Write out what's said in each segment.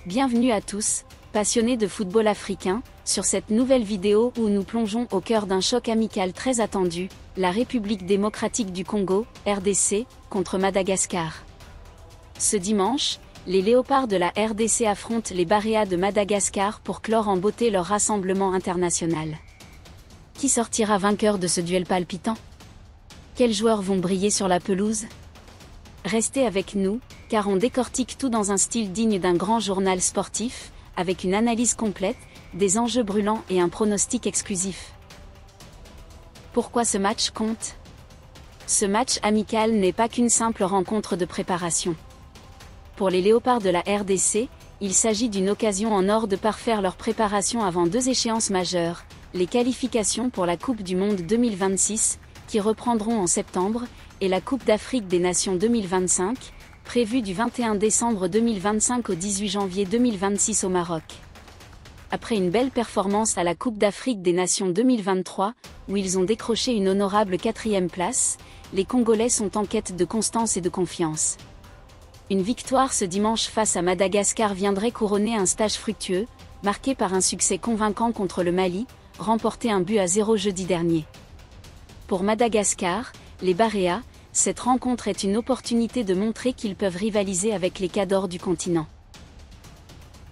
Bienvenue à tous, passionnés de football africain, sur cette nouvelle vidéo où nous plongeons au cœur d'un choc amical très attendu, la République démocratique du Congo, RDC, contre Madagascar. Ce dimanche, les léopards de la RDC affrontent les Baréas de Madagascar pour clore en beauté leur rassemblement international. Qui sortira vainqueur de ce duel palpitant? Quels joueurs vont briller sur la pelouse? Restez avec nous, car on décortique tout dans un style digne d'un grand journal sportif, avec une analyse complète, des enjeux brûlants et un pronostic exclusif. Pourquoi ce match compte? Ce match amical n'est pas qu'une simple rencontre de préparation. Pour les léopards de la RDC, il s'agit d'une occasion en or de parfaire leur préparation avant deux échéances majeures, les qualifications pour la Coupe du Monde 2026, qui reprendront en septembre, et la Coupe d'Afrique des Nations 2025, prévue du 21 décembre 2025 au 18 janvier 2026 au Maroc. Après une belle performance à la Coupe d'Afrique des Nations 2023, où ils ont décroché une honorable 4e place, les Congolais sont en quête de constance et de confiance. Une victoire ce dimanche face à Madagascar viendrait couronner un stage fructueux, marqué par un succès convaincant contre le Mali, remporté 1-0 jeudi dernier. Pour Madagascar, les Baréas, cette rencontre est une opportunité de montrer qu'ils peuvent rivaliser avec les cadors du continent.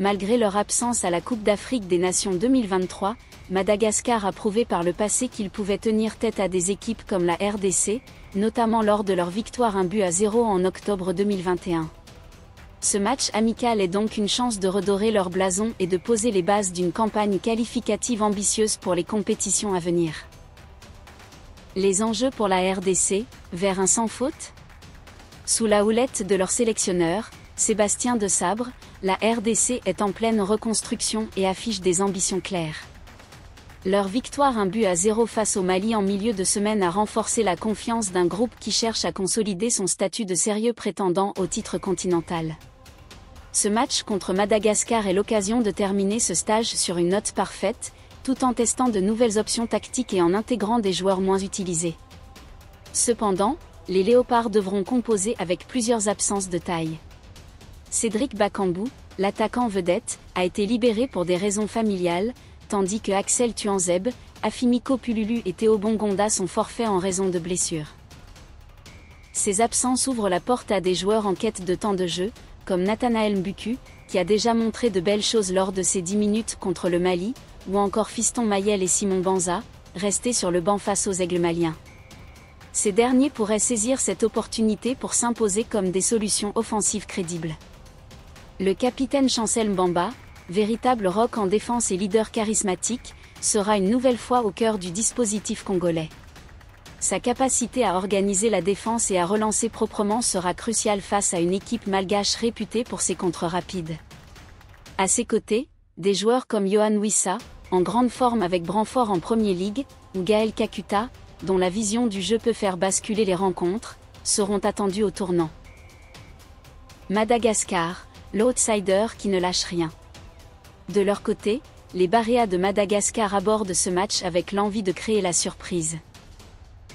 Malgré leur absence à la Coupe d'Afrique des Nations 2023, Madagascar a prouvé par le passé qu'ils pouvaient tenir tête à des équipes comme la RDC, notamment lors de leur victoire 1-0 en octobre 2021. Ce match amical est donc une chance de redorer leur blason et de poser les bases d'une campagne qualificative ambitieuse pour les compétitions à venir. Les enjeux pour la RDC, vers un sans faute? Sous la houlette de leur sélectionneur, Sébastien Desabre, la RDC est en pleine reconstruction et affiche des ambitions claires. Leur victoire 1-0 face au Mali en milieu de semaine a renforcé la confiance d'un groupe qui cherche à consolider son statut de sérieux prétendant au titre continental. Ce match contre Madagascar est l'occasion de terminer ce stage sur une note parfaite, tout en testant de nouvelles options tactiques et en intégrant des joueurs moins utilisés. Cependant, les léopards devront composer avec plusieurs absences de taille. Cédric Bakambu, l'attaquant vedette, a été libéré pour des raisons familiales, tandis que Axel Tuanzebe, Afimiko Pululu et Théo Bongonda sont forfaits en raison de blessures. Ces absences ouvrent la porte à des joueurs en quête de temps de jeu, comme Nathanaël Mbuku, qui a déjà montré de belles choses lors de ses 10 minutes contre le Mali, ou encore Fiston Mayel et Simon Banza, restés sur le banc face aux Aigles maliens. Ces derniers pourraient saisir cette opportunité pour s'imposer comme des solutions offensives crédibles. Le capitaine Chancel Mbamba, véritable rock en défense et leader charismatique, sera une nouvelle fois au cœur du dispositif congolais. Sa capacité à organiser la défense et à relancer proprement sera cruciale face à une équipe malgache réputée pour ses contres rapides. À ses côtés, des joueurs comme Yohan Wissa, en grande forme avec Branfort en Premier League, ou Gaël Kakuta, dont la vision du jeu peut faire basculer les rencontres, seront attendus au tournant. Madagascar, l'outsider qui ne lâche rien. De leur côté, les Baréas de Madagascar abordent ce match avec l'envie de créer la surprise.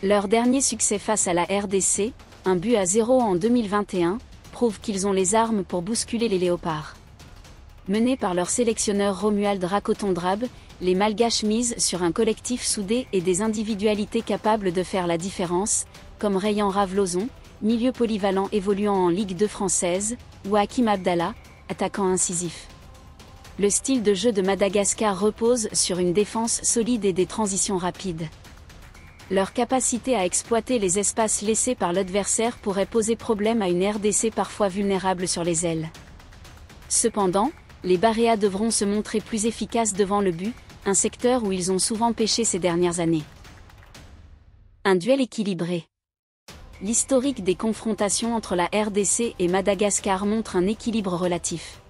Leur dernier succès face à la RDC, 1-0 en 2021, prouve qu'ils ont les armes pour bousculer les léopards. Menés par leur sélectionneur Romuald Rakotondrab, les Malgaches misent sur un collectif soudé et des individualités capables de faire la différence, comme Rayan Ravlozon, milieu polyvalent évoluant en Ligue 2 française, ou Hakim Abdallah, attaquant incisif. Le style de jeu de Madagascar repose sur une défense solide et des transitions rapides. Leur capacité à exploiter les espaces laissés par l'adversaire pourrait poser problème à une RDC parfois vulnérable sur les ailes. Cependant, les Baréas devront se montrer plus efficaces devant le but, un secteur où ils ont souvent péché ces dernières années. Un duel équilibré. L'historique des confrontations entre la RDC et Madagascar montre un équilibre relatif.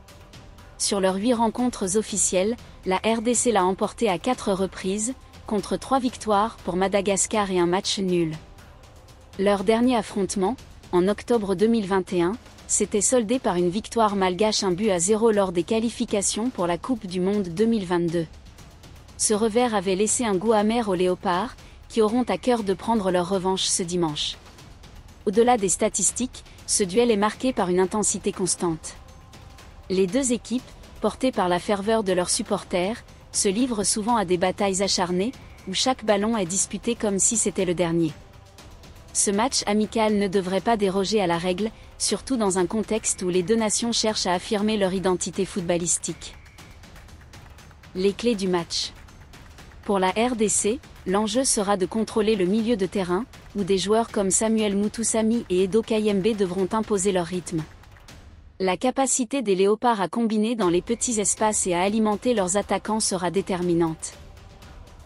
Sur leurs 8 rencontres officielles, la RDC l'a emporté à 4 reprises, contre 3 victoires pour Madagascar et un match nul. Leur dernier affrontement, en octobre 2021, s'était soldé par une victoire malgache 1-0 lors des qualifications pour la Coupe du Monde 2022. Ce revers avait laissé un goût amer aux léopards, qui auront à cœur de prendre leur revanche ce dimanche. Au-delà des statistiques, ce duel est marqué par une intensité constante. Les deux équipes, portés par la ferveur de leurs supporters, se livrent souvent à des batailles acharnées, où chaque ballon est disputé comme si c'était le dernier. Ce match amical ne devrait pas déroger à la règle, surtout dans un contexte où les deux nations cherchent à affirmer leur identité footballistique. Les clés du match. Pour la RDC, l'enjeu sera de contrôler le milieu de terrain, où des joueurs comme Samuel Mutusami et Edo Kayembe devront imposer leur rythme. La capacité des Léopards à combiner dans les petits espaces et à alimenter leurs attaquants sera déterminante.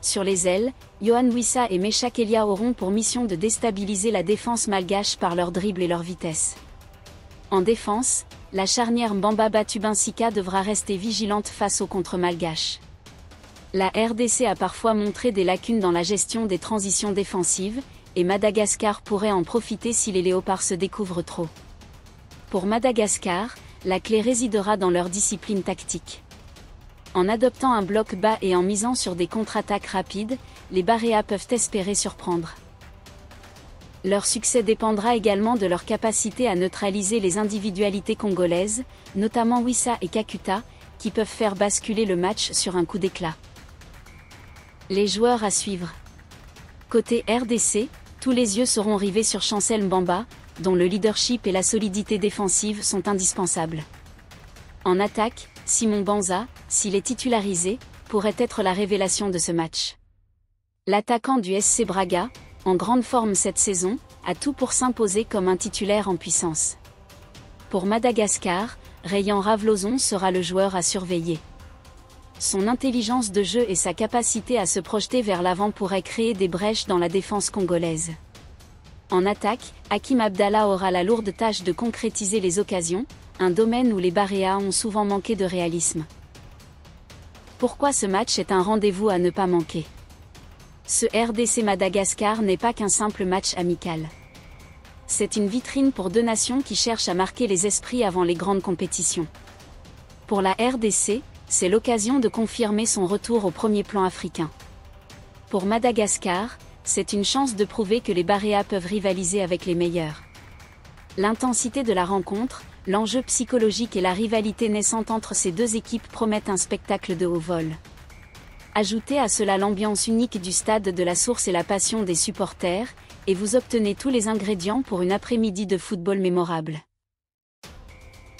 Sur les ailes, Yohan Wissa et Meshak Elia auront pour mission de déstabiliser la défense malgache par leur dribble et leur vitesse. En défense, la charnière Mbamba Batubinsika devra rester vigilante face au contre malgache. La RDC a parfois montré des lacunes dans la gestion des transitions défensives, et Madagascar pourrait en profiter si les Léopards se découvrent trop. Pour Madagascar, la clé résidera dans leur discipline tactique. En adoptant un bloc bas et en misant sur des contre-attaques rapides, les Baréas peuvent espérer surprendre. Leur succès dépendra également de leur capacité à neutraliser les individualités congolaises, notamment Wissa et Kakuta, qui peuvent faire basculer le match sur un coup d'éclat. Les joueurs à suivre. Côté RDC, tous les yeux seront rivés sur Chancel Mbamba, dont le leadership et la solidité défensive sont indispensables. En attaque, Simon Banza, s'il est titularisé, pourrait être la révélation de ce match. L'attaquant du SC Braga, en grande forme cette saison, a tout pour s'imposer comme un titulaire en puissance. Pour Madagascar, Rayan Ravlozon sera le joueur à surveiller. Son intelligence de jeu et sa capacité à se projeter vers l'avant pourraient créer des brèches dans la défense congolaise. En attaque, Hakim Abdallah aura la lourde tâche de concrétiser les occasions, un domaine où les Baréas ont souvent manqué de réalisme. Pourquoi ce match est un rendez-vous à ne pas manquer? Ce RDC Madagascar n'est pas qu'un simple match amical. C'est une vitrine pour deux nations qui cherchent à marquer les esprits avant les grandes compétitions. Pour la RDC, c'est l'occasion de confirmer son retour au premier plan africain. Pour Madagascar, c'est une chance de prouver que les Baréas peuvent rivaliser avec les meilleurs. L'intensité de la rencontre, l'enjeu psychologique et la rivalité naissante entre ces deux équipes promettent un spectacle de haut vol. Ajoutez à cela l'ambiance unique du stade de la Source et la passion des supporters, et vous obtenez tous les ingrédients pour une après-midi de football mémorable.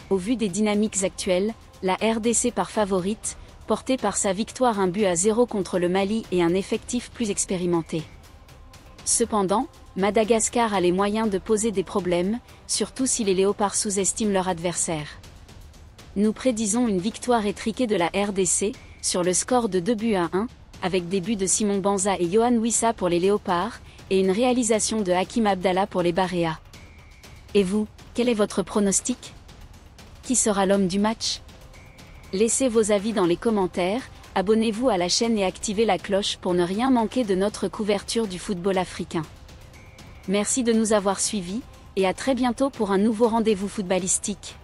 Au vu des dynamiques actuelles, la RDC part favorite, portée par sa victoire 1-0 contre le Mali et un effectif plus expérimenté. Cependant, Madagascar a les moyens de poser des problèmes, surtout si les Léopards sous-estiment leur adversaire. Nous prédisons une victoire étriquée de la RDC, sur le score de 2-1, avec des buts de Simon Banza et Yohan Wissa pour les Léopards, et une réalisation de Hakim Abdallah pour les Baréas. Et vous, quel est votre pronostic? Qui sera l'homme du match? Laissez vos avis dans les commentaires, abonnez-vous à la chaîne et activez la cloche pour ne rien manquer de notre couverture du football africain. Merci de nous avoir suivis, et à très bientôt pour un nouveau rendez-vous footballistique.